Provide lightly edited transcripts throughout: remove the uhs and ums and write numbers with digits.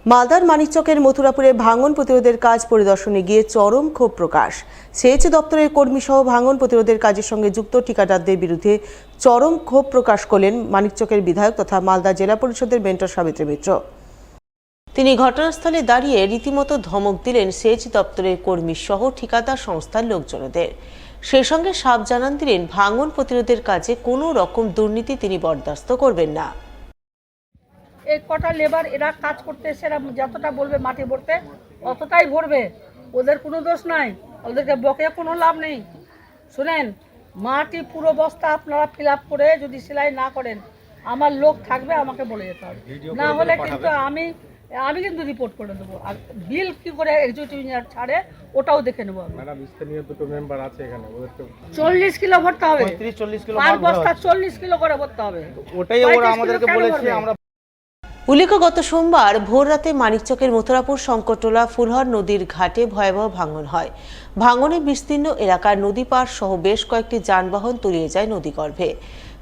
মালদার মানিকচকের মথুরাপুরে ভাঙন প্রতিরোধের কাজ পরিদর্শনে গিয়ে চরম ক্ষোভ প্রকাশ। সেচ দপ্তরের কর্মী সহ ভাঙন প্রতিরোধের কাজের সঙ্গে যুক্ত ঠিকাদারদের বিরুদ্ধে চরম ক্ষোভ প্রকাশ করলেন মানিকচকের বিধায়ক তথা মালদা জেলা পরিষদের মেন্টর সাবিত্রী মিত্র। তিনি ঘটনাস্থলে দাঁড়িয়ে রীতিমতো ধমক দিলেন সেচ দপ্তরের কর্মী সহ ঠিকাদার সংস্থার লোকজনদের। সেই সঙ্গে সাফ জানান দিলেন ভাঙন প্রতিরোধের কাজে কোনো রকম দুর্নীতি তিনি বরদাস্ত করবেন না। এই কটা লেবার এরা কাজ করতে এসে এরা যতটা বলবে মাটি ভরতে অতটাই ভরবে, ওদের কোনো দোষ নাই, ওদেরকে বকে কোনো লাভ নেই। শুনেন, মাটি পুরো বস্তা আপনারা ফিল আপ করে যদি সেলাই না করেন আমার লোক থাকবে, আমাকে বলে যেতে হবে, না হলে কিন্তু আমি কিন্তু রিপোর্ট করে দেবো। আর বিল কি করে এক্সিকিউটিভ ইঞ্জিনিয়ার ছাড়ে ওটাও দেখে নেবো। ম্যাডাম, স্থানীয় দুটো মেম্বার আছে এখানে, ওদেরকে 40 কিলো ভরতে হবে, 40 কিলো আর বস্তা 40 কিলো করে ভরতে হবে। ওটাই ওরা আমাদেরকে বলেছে। আমরা উল্লেখ্য, গত সোমবার ভোর রাতে মানিকচকের মথুরাপুর শঙ্করটোলা ফুলহর নদীর ঘাটে ভয়াবহ ভাঙন হয়। ভাঙনে বিস্তীর্ণ এলাকার নদী পার সহ বেশ কয়েকটি যানবাহন তলিয়ে যায় নদীগর্ভে।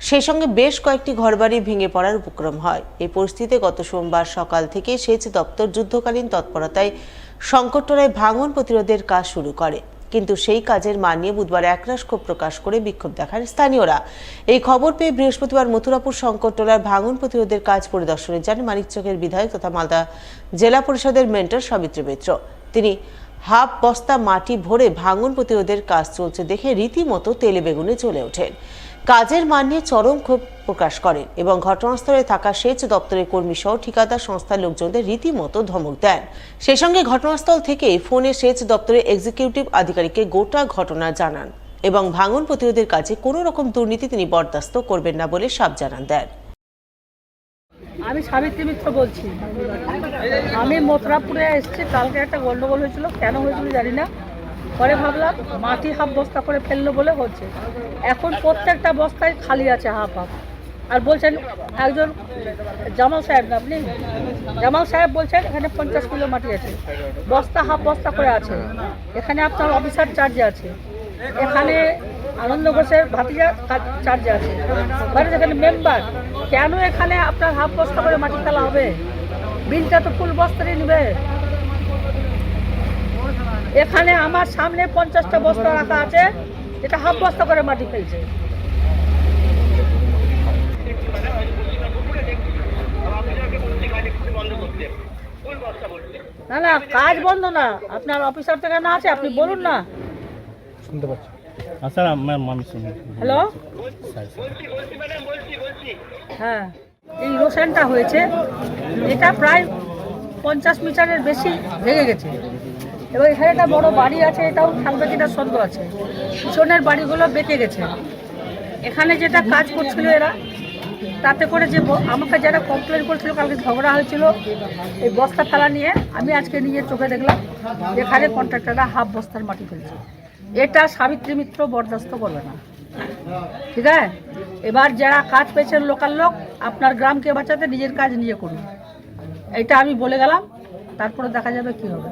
সেই সঙ্গে বেশ কয়েকটি ঘরবাড়ি ভেঙে পড়ার উপক্রম হয়। এই পরিস্থিতিতে গত সোমবার সকাল থেকে সেচ দপ্তর যুদ্ধকালীন তৎপরতায় শঙ্করটোলায় ভাঙন প্রতিরোধের কাজ শুরু করে, কিন্তু সেই কাজের মান নিয়ে বুধবার একরাশ ক্ষোভ প্রকাশ করে বিক্ষোভ দেখান স্থানীয়রা। এই খবর পেয়ে বৃহস্পতিবার মথুরাপুর শঙ্করটোলার ভাঙন প্রতিরোধের কাজ পরিদর্শনে যান মানিকচকের বিধায়ক তথা মালদা জেলা পরিষদের মেন্টর সাবিত্রী মিত্র। তিনি হাফ বস্তা মাটি ভরে ভাঙন প্রতিরোধের কাজ চলছে দেখে রীতিমতো তেলে বেগুনে চলে ওঠেন। কাজের মান নিয়ে চরম ক্ষোভ প্রকাশ করেন এবং ঘটনাস্থলে থাকা সেচ দপ্তরের কর্মী সহ ঠিকাদার সংস্থার লোকজনদের রীতিমতো ধমক দেন। সেই সঙ্গে ঘটনাস্থল থেকেই ফোনে সেচ দপ্তরের এক্সিকিউটিভ আধিকারিককে গোটা ঘটনা জানান এবং ভাঙন প্রতিরোধের কাজে কোনো রকম দুর্নীতি তিনি বরদাস্ত করবেন না বলে সাফ জানান দেন। আমি সাবিত্রী মিত্র বলছি। আমি মথুরাপুরে এসেছি, কালকে একটা গন্ডগোল হয়েছিল, কেন হয়েছিল জানি না। পরে ভাবলাম মাটি হাফ বস্তা করে ফেললো বলে হচ্ছে। এখন প্রত্যেকটা বস্তায় খালি আছে হাফ হাফ। আর বলছেন একজন জামাল সাহেব, না আপনি জামাল সাহেব বলছেন এখানে 50 কিলো মাটি আছে, বস্তা হাফ বস্তা করে আছে। এখানে আপনার অফিসার চার্জে আছে, এখানে আনন্দ ঘোষের ভাতিজা চার্জে আছে, মানে এখানে মেম্বার। কেন এখানে আপনার হাফ বস্তা করে মাটি ফেলা হবে? বিলটা তো ফুল বস্তারই নেবে। এখানে আমার সামনে 50টা বস্তা রাখা আছে, এটা হাফ বস্তা করে মাটি ফেলছে। না না, কাজ বন্ধ না, আপনার অফিসার থেকে না আছে, আপনি বলুন না। শুনতে পাচ্ছি। আচ্ছা আমি শুনি। হ্যালো, হ্যাঁ, এই রোশনটা হয়েছে, এটা প্রায় 50 মিটারের বেশি ভেঙে গেছে। এবং এখানে একটা বড় বাড়ি আছে, এটাও থাকবে কিনা সন্দেহ আছে। পিছনের বাড়িগুলো বেঁকে গেছে। এখানে যেটা কাজ করছিল এরা, তাতে করে যে আমাকে যারা কমপ্লেন করছিল, কালকে ঝগড়া হয়েছিল এই বস্তা ফেলা নিয়ে, আমি আজকে নিজের চোখে দেখলাম এখানে কন্ট্রাক্টররা হাফ বস্তার মাটি ফেলছে। এটা সাবিত্রী মিত্র বরদাস্ত করবে না, ঠিক আছে? এবার যারা কাজ পেয়েছেন লোকাল লোক, আপনার গ্রামকে বাঁচাতে নিজের কাজ নিজে করুন, এটা আমি বলে গেলাম, তারপরে দেখা যাবে কি হবে।